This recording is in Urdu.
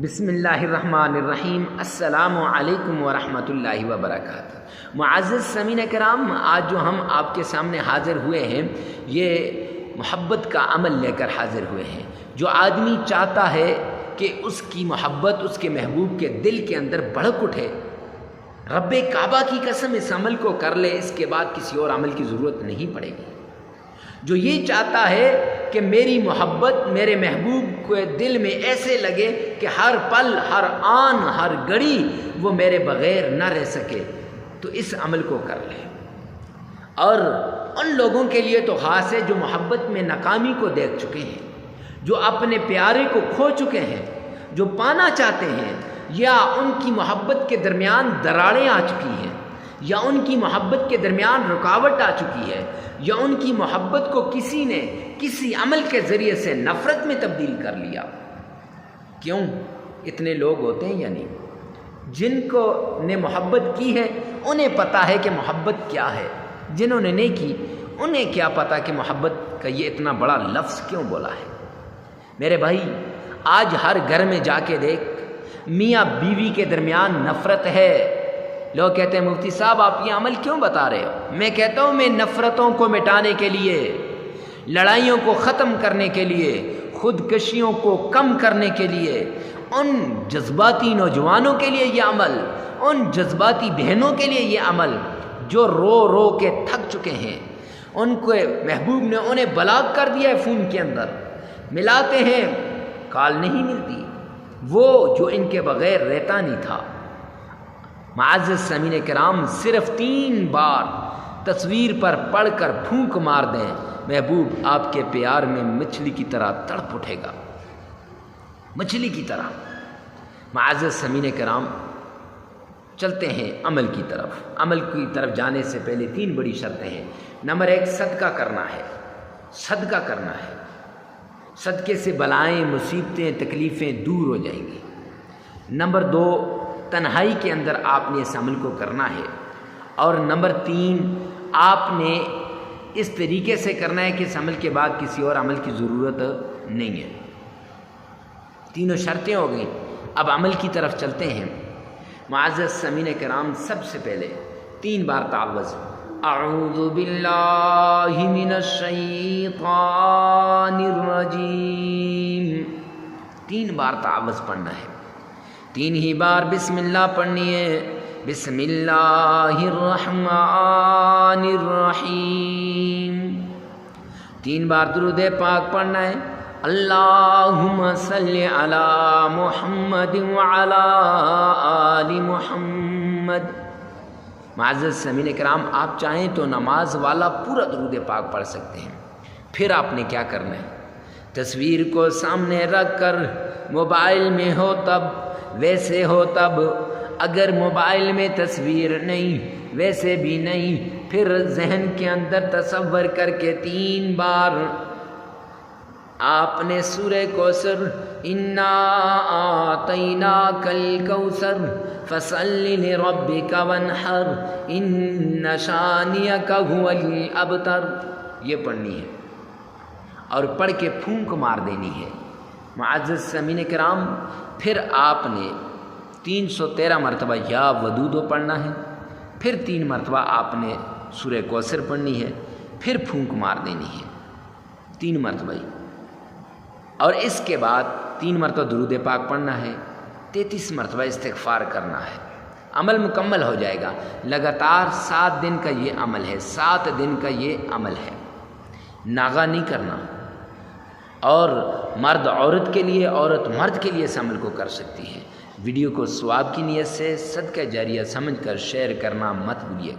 بسم اللہ الرحمن الرحیم۔ السلام علیکم ورحمۃ اللہ وبرکاتہ۔ معزز سامعین کرام، آج جو ہم آپ کے سامنے حاضر ہوئے ہیں یہ محبت کا عمل لے کر حاضر ہوئے ہیں۔ جو آدمی چاہتا ہے کہ اس کی محبت اس کے محبوب کے دل کے اندر بھڑک اٹھے، رب کعبہ کی قسم اس عمل کو کر لے، اس کے بعد کسی اور عمل کی ضرورت نہیں پڑے گی۔ جو یہ چاہتا ہے کہ میری محبت میرے محبوب کے دل میں ایسے لگے کہ ہر پل، ہر آن، ہر گھڑی وہ میرے بغیر نہ رہ سکے، تو اس عمل کو کر لے۔ اور ان لوگوں کے لیے تو خاص ہے جو محبت میں ناکامی کو دیکھ چکے ہیں، جو اپنے پیارے کو کھو چکے ہیں، جو پانا چاہتے ہیں، یا ان کی محبت کے درمیان دراڑیں آ چکی ہیں، یا ان کی محبت کے درمیان رکاوٹ آ چکی ہے، یا ان کی محبت کو کسی نے کسی عمل کے ذریعے سے نفرت میں تبدیل کر لیا۔ کیوں؟ اتنے لوگ ہوتے ہیں یا نہیں؟ جن کو نے محبت کی ہے انہیں پتہ ہے کہ محبت کیا ہے، جنہوں نے نہیں کی انہیں کیا پتہ کہ محبت کا یہ اتنا بڑا لفظ کیوں بولا ہے۔ میرے بھائی، آج ہر گھر میں جا کے دیکھ، میاں بیوی کے درمیان نفرت ہے۔ لوگ کہتے ہیں مفتی صاحب آپ یہ عمل کیوں بتا رہے ہو؟ میں کہتا ہوں میں نفرتوں کو مٹانے کے لیے، لڑائیوں کو ختم کرنے کے لیے، خودکشیوں کو کم کرنے کے لیے، ان جذباتی نوجوانوں کے لیے یہ عمل، ان جذباتی بہنوں کے لیے یہ عمل جو رو رو کے تھک چکے ہیں، ان کو محبوب نے انہیں بلاک کر دیا ہے، فون کے اندر ملاتے ہیں، کال نہیں ملتی، وہ جو ان کے بغیر رہتا نہیں تھا۔ معزز سامعین کرام، صرف 3 بار تصویر پر پڑھ کر پھونک مار دیں، محبوب آپ کے پیار میں مچھلی کی طرح تڑپ اٹھے گا، مچھلی کی طرح۔ معزز سامعین کرام، چلتے ہیں عمل کی طرف۔ عمل کی طرف جانے سے پہلے 3 بڑی شرطیں ہیں۔ نمبر 1، صدقہ کرنا ہے، صدقہ کرنا ہے۔ صدقے سے بلائیں، مصیبتیں، تکلیفیں دور ہو جائیں گی۔ نمبر 2، تنہائی کے اندر آپ نے اس عمل کو کرنا ہے۔ اور نمبر 3، آپ نے اس طریقے سے کرنا ہے کہ اس عمل کے بعد کسی اور عمل کی ضرورت نہیں ہے۔ تینوں شرطیں ہو گئیں، اب عمل کی طرف چلتے ہیں۔ معزز سامعین کرام، سب سے پہلے 3 بار تعوذ، اعوذ باللہ من الشیطان الرجیم، 3 بار تعوذ پڑھنا ہے۔ 3 ہی بار بسم اللہ پڑھنی ہے، بسم اللہ الرحمن الرحیم۔ 3 بار درود پاک پڑھنا ہے، اللہم صلی علی محمد وعلی آل محمد۔ معزز سامعین کرام، آپ چاہیں تو نماز والا پورا درود پاک پڑھ سکتے ہیں۔ پھر آپ نے کیا کرنا ہے؟ تصویر کو سامنے رکھ کر، موبائل میں ہو تب، ویسے ہو تب، اگر موبائل میں تصویر نہیں، ویسے بھی نہیں، پھر ذہن کے اندر تصور کر کے 3 بار آپ نے سورہ کوثر، انا اعطیناک الکوثر فصلی لربک وانحر ان شانئک ھو الابتر، یہ پڑھنی ہے اور پڑھ کے پھونک مار دینی ہے۔ معزز سامعین کرام، پھر آپ نے 313 مرتبہ یا ودودو پڑھنا ہے، پھر 3 مرتبہ آپ نے سورہ کوثر پڑھنی ہے، پھر پھونک مار دینی ہے 3 مرتبہ ہی۔ اور اس کے بعد 3 مرتبہ درود پاک پڑھنا ہے، 33 مرتبہ استغفار کرنا ہے۔ عمل مکمل ہو جائے گا۔ لگاتار 7 دن کا یہ عمل ہے، 7 دن کا یہ عمل ہے، ناغا نہیں کرنا۔ اور مرد عورت کے لیے، عورت مرد کے لیے اس عمل کو کر سکتی ہے۔ ویڈیو کو ثواب کی نیت سے صدقہ جاریہ سمجھ کر شیئر کرنا مت بھولیے۔